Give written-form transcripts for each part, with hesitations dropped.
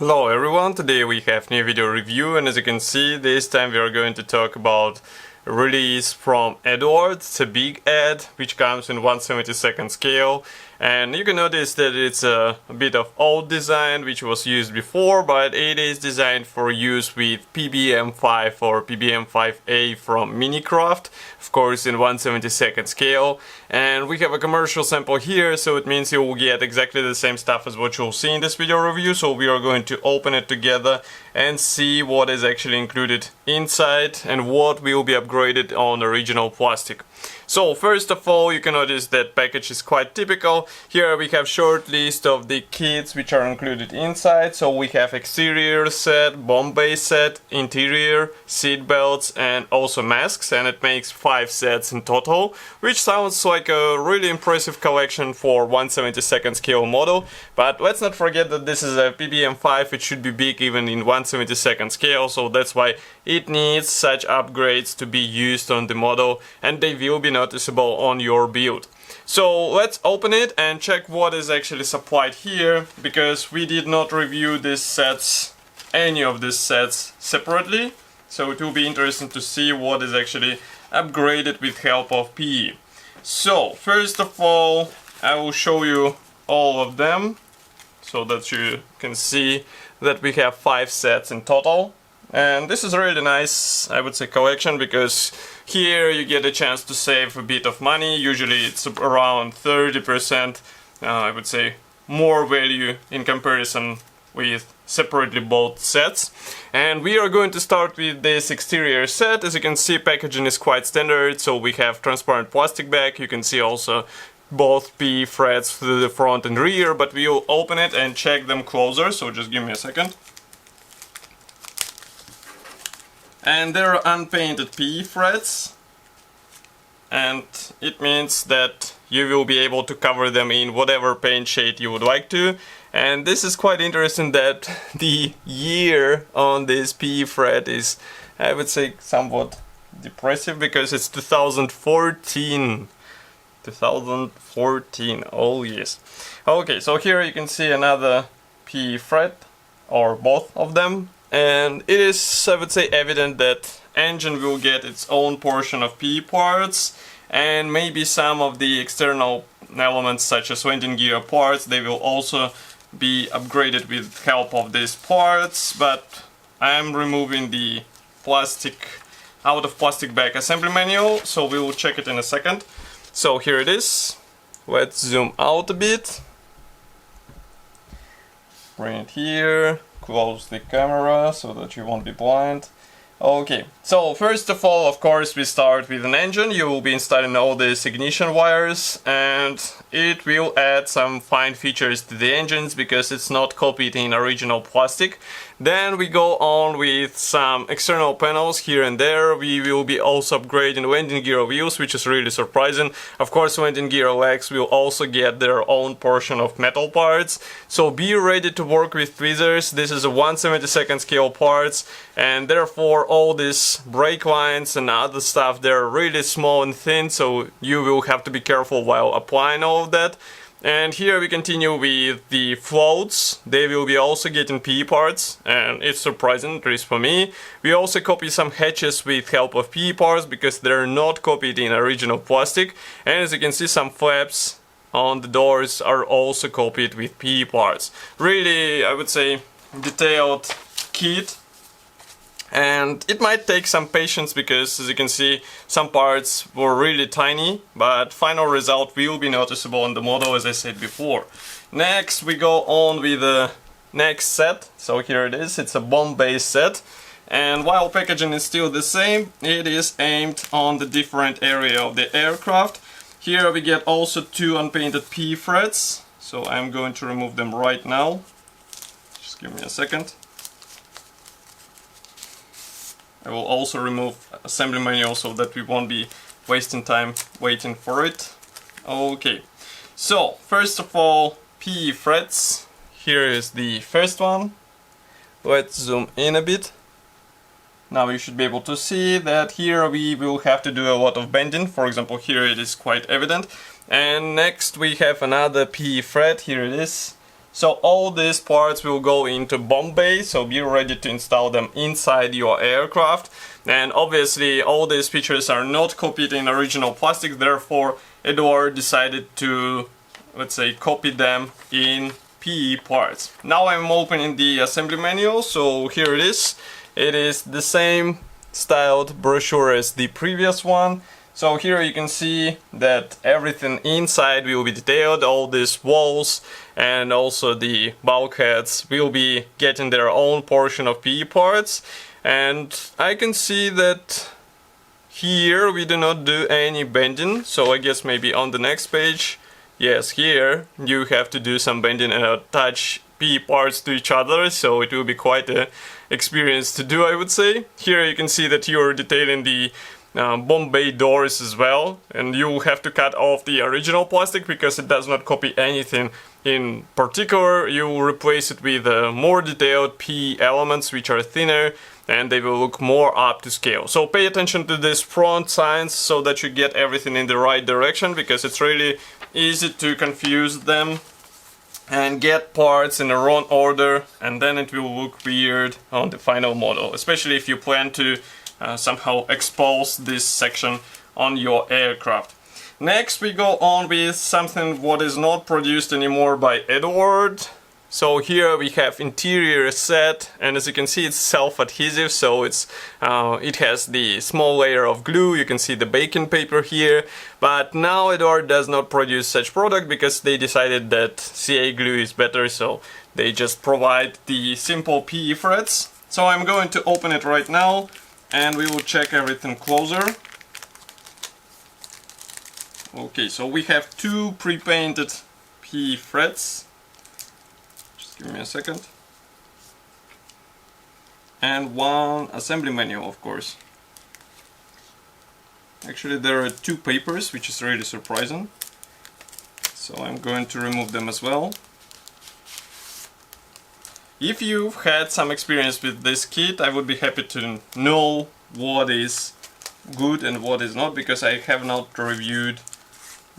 Hello everyone, today we have new video review, and as you can see, this time we are going to talk about a release from Eduard. It's a big ad which comes in 1/72 scale, and you can notice that it's a bit of old design which was used before, but it is designed for use with PBM-5 or PBM-5A from Minicraft, of course in 1/72 scale. And we have a commercial sample here, so it means you will get exactly the same stuff as what you'll see in this video review. So we are going to open it together and see what is actually included inside and what will be upgraded on original plastic. So first of all, you can notice that package is quite typical. Here we have short list of the kits which are included inside. So we have exterior set, bomb base set, interior, seat belts, and also masks, and it makes 5 sets in total, which sounds like a really impressive collection for 1/72 scale model. But let's not forget that this is a PBM-5, it should be big even in 1/72 scale, so that's why it needs such upgrades to be used on the model, and they will be noticeable on your build. So let's open it and check what is actually supplied here, because we did not review these sets, any of these sets separately, so it will be interesting to see what is actually upgraded with help of PE. So first of all, I will show you all of them so that you can see that we have 5 sets in total. And this is a really nice, I would say, collection, because here you get a chance to save a bit of money. Usually it's around 30%, I would say, more value in comparison with separately bought sets. And we are going to start with this exterior set. As you can see, packaging is quite standard, so we have transparent plastic bag. You can see also both PE threads through the front and rear, but we'll open it and check them closer, so just give me a second. And there are unpainted PE threads, and it means that you will be able to cover them in whatever paint shade you would like to. And this is quite interesting that the year on this PE thread is, I would say, somewhat depressive, because it's 2014. 2014, oh yes. Okay, so here you can see another PE thread, or both of them. And it is, I would say, evident that engine will get its own portion of PE parts, and maybe some of the external elements such as landing gear parts, they will also be upgraded with help of these parts. But I am removing the plastic out of plastic bag assembly manual, so we will check it in a second. So here it is. Let's zoom out a bit. Bring it here. Close the camera so that you won't be blind. Okay, so first of all, of course, we start with an engine. You will be installing all these ignition wires, and it will add some fine features to the engines because it's not copied in original plastic. Then we go on with some external panels here and there. We will be also upgrading landing gear wheels, which is really surprising. Of course, landing gear legs will also get their own portion of metal parts. So be ready to work with tweezers. This is a 1/72 scale parts, and therefore all these brake lines and other stuff, they're really small and thin, so you will have to be careful while applying all of that. And here we continue with the floats. They will be also getting PE parts, and it's surprising, at least for me. We also copy some hatches with help of PE parts because they're not copied in original plastic. And as you can see, some flaps on the doors are also copied with PE parts. Really, I would say, detailed kit. And it might take some patience because, as you can see, some parts were really tiny, but final result will be noticeable on the model, as I said before. Next we go on with the next set. So here it is, it's a bomb base set. And while packaging is still the same, it is aimed on the different area of the aircraft. Here we get also 2 unpainted PE threads, so I'm going to remove them right now. Just give me a second. I will also remove assembly manual so that we won't be wasting time waiting for it. Okay, so first of all, PE threads. Here is the first one. Let's zoom in a bit. Now you should be able to see that here we will have to do a lot of bending. For example, here it is quite evident. And next we have another PE thread. Here it is. So all these parts will go into bomb bay, so be ready to install them inside your aircraft. And obviously all these features are not copied in original plastic, therefore Eduard decided to, let's say, copy them in PE parts. Now I'm opening the assembly manual, so here it is. It is the same styled brochure as the previous one. So here you can see that everything inside will be detailed, all these walls and also the bulkheads will be getting their own portion of PE parts. And I can see that here we do not do any bending, so I guess maybe on the next page, yes, here you have to do some bending and attach PE parts to each other, so it will be quite an experience to do, I would say. Here you can see that you're detailing the bomb bay doors as well, and you have to cut off the original plastic because it does not copy anything in particular. You will replace it with more detailed PE elements which are thinner and they will look more up to scale. So pay attention to this front signs so that you get everything in the right direction, because it's really easy to confuse them and get parts in the wrong order, and then it will look weird on the final model, especially if you plan to somehow expose this section on your aircraft. Next we go on with something what is not produced anymore by Eduard. So here we have interior set, and as you can see it's self-adhesive, so it has the small layer of glue. You can see the baking paper here, but now Eduard does not produce such product because they decided that CA glue is better, so they just provide the simple PE threads. So I'm going to open it right now and we will check everything closer. Okay, so we have two pre-painted PE threads. Just give me a second. And one assembly manual, of course. Actually, there are two papers, which is really surprising. So I'm going to remove them as well. If you've had some experience with this kit, I would be happy to know what is good and what is not, because I have not reviewed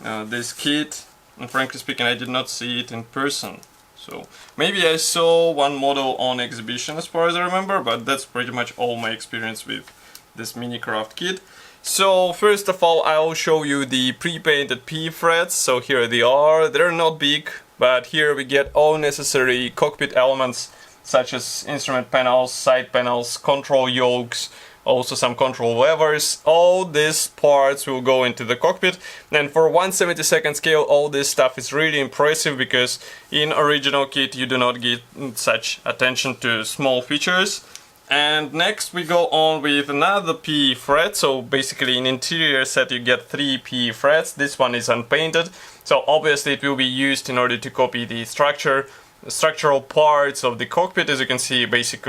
this kit, and frankly speaking I did not see it in person. So maybe I saw one model on exhibition as far as I remember, but that's pretty much all my experience with this Minicraft kit. So first of all I'll show you the pre-painted PE threads. So here they are. They're not big, but here we get all necessary cockpit elements such as instrument panels, side panels, control yokes, also some control levers. All these parts will go into the cockpit, and for 1/72 scale all this stuff is really impressive because in original kit you do not get such attention to small features. And next we go on with another PE thread. So basically in interior set you get 3 PE threads. This one is unpainted, so obviously it will be used in order to copy the structural parts of the cockpit. As you can see, basic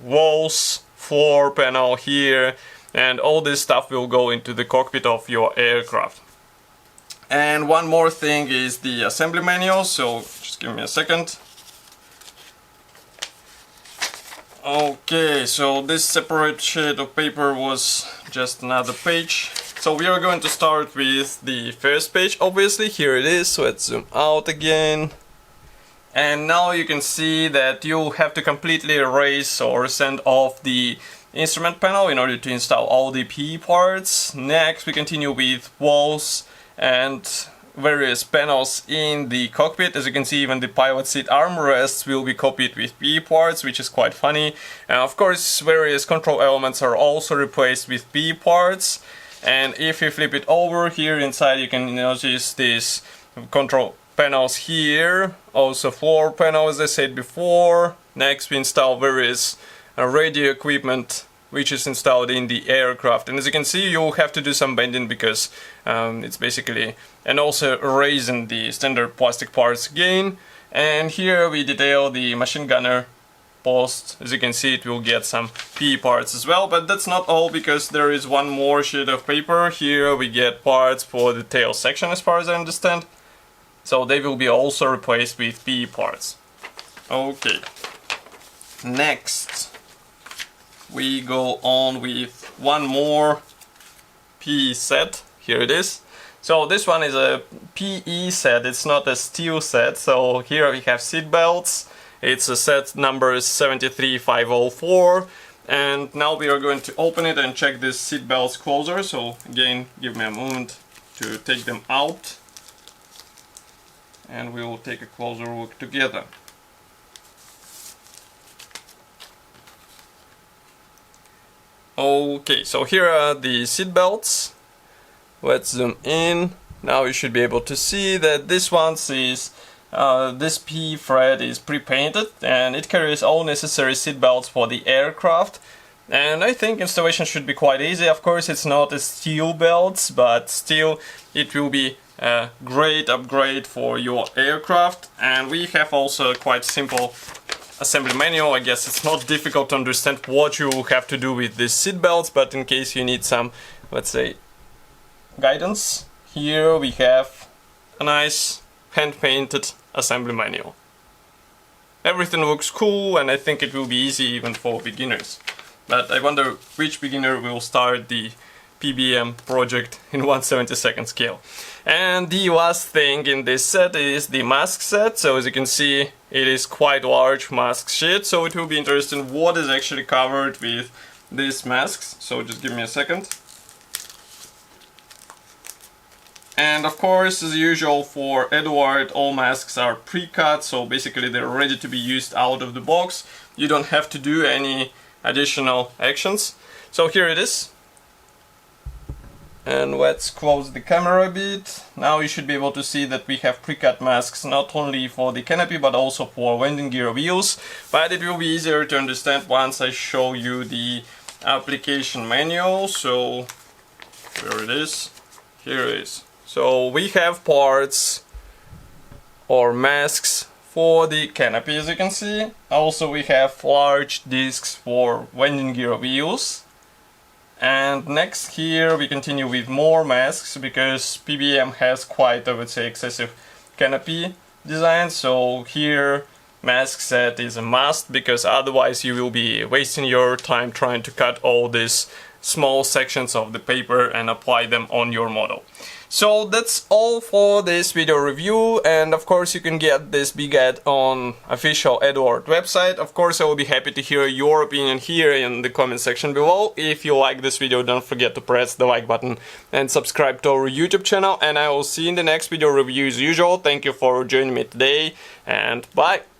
walls, floor panel here, and all this stuff will go into the cockpit of your aircraft. And one more thing is the assembly manual, so just give me a second. Okay, so this separate sheet of paper was just another page. So we are going to start with the first page, obviously. Here it is, so let's zoom out again. And now you can see that you'll have to completely erase or send off the instrument panel in order to install all the PE parts. Next we continue with walls and various panels in the cockpit. As you can see, even the pilot seat armrests will be copied with PE parts, which is quite funny. And of course various control elements are also replaced with PE parts. And if you flip it over, here inside you can notice these control panels here, also floor panel as I said before. Next we install various radio equipment which is installed in the aircraft, and as you can see you'll have to do some bending because it's basically, and also erasing the standard plastic parts again. And here we detail the machine gunner post. As you can see, it will get some PE parts as well, but that's not all, because there is one more sheet of paper. Here we get parts for the tail section as far as I understand, so they will be also replaced with PE parts. Okay, next we go on with one more PE set. Here it is. So this one is a PE set, it's not a steel set. So here we have seat belts. It's a set number 73504. And now we are going to open it and check these seat belts closer. So again, give me a moment to take them out. And we will take a closer look together. Okay, so here are the seat belts. Let's zoom in. Now you should be able to see that this one is this P thread is pre-painted and it carries all necessary seat belts for the aircraft. And I think installation should be quite easy. Of course, it's not a steel belts, but still it will be a great upgrade for your aircraft. And we have also a quite simple assembly manual. I guess it's not difficult to understand what you will have to do with these seat belts, but in case you need some, let's say, guidance, here we have a nice hand-painted assembly manual. Everything looks cool and I think it will be easy even for beginners. But I wonder which beginner will start the PBM project in 1/72 scale. And the last thing in this set is the mask set. So as you can see, it is quite large mask sheet, so it will be interesting what is actually covered with these masks. So just give me a second. And of course, as usual for Eduard, all masks are pre-cut, so basically they're ready to be used out of the box. You don't have to do any additional actions. So here it is. And let's close the camera a bit. Now you should be able to see that we have pre-cut masks not only for the canopy but also for landing gear wheels. But it will be easier to understand once I show you the application manual. So here it is. Here it is. So we have parts or masks for the canopy, as you can see. Also we have large discs for landing gear wheels. And next here we continue with more masks because PBM has quite, I would say, excessive canopy design. So here mask set is a must because otherwise you will be wasting your time trying to cut all these small sections of the paper and apply them on your model. So that's all for this video review, and of course you can get this big ad on official Eduard website. Of course I will be happy to hear your opinion here in the comment section below. If you like this video, don't forget to press the like button and subscribe to our YouTube channel, and I will see you in the next video review as usual. Thank you for joining me today, and bye!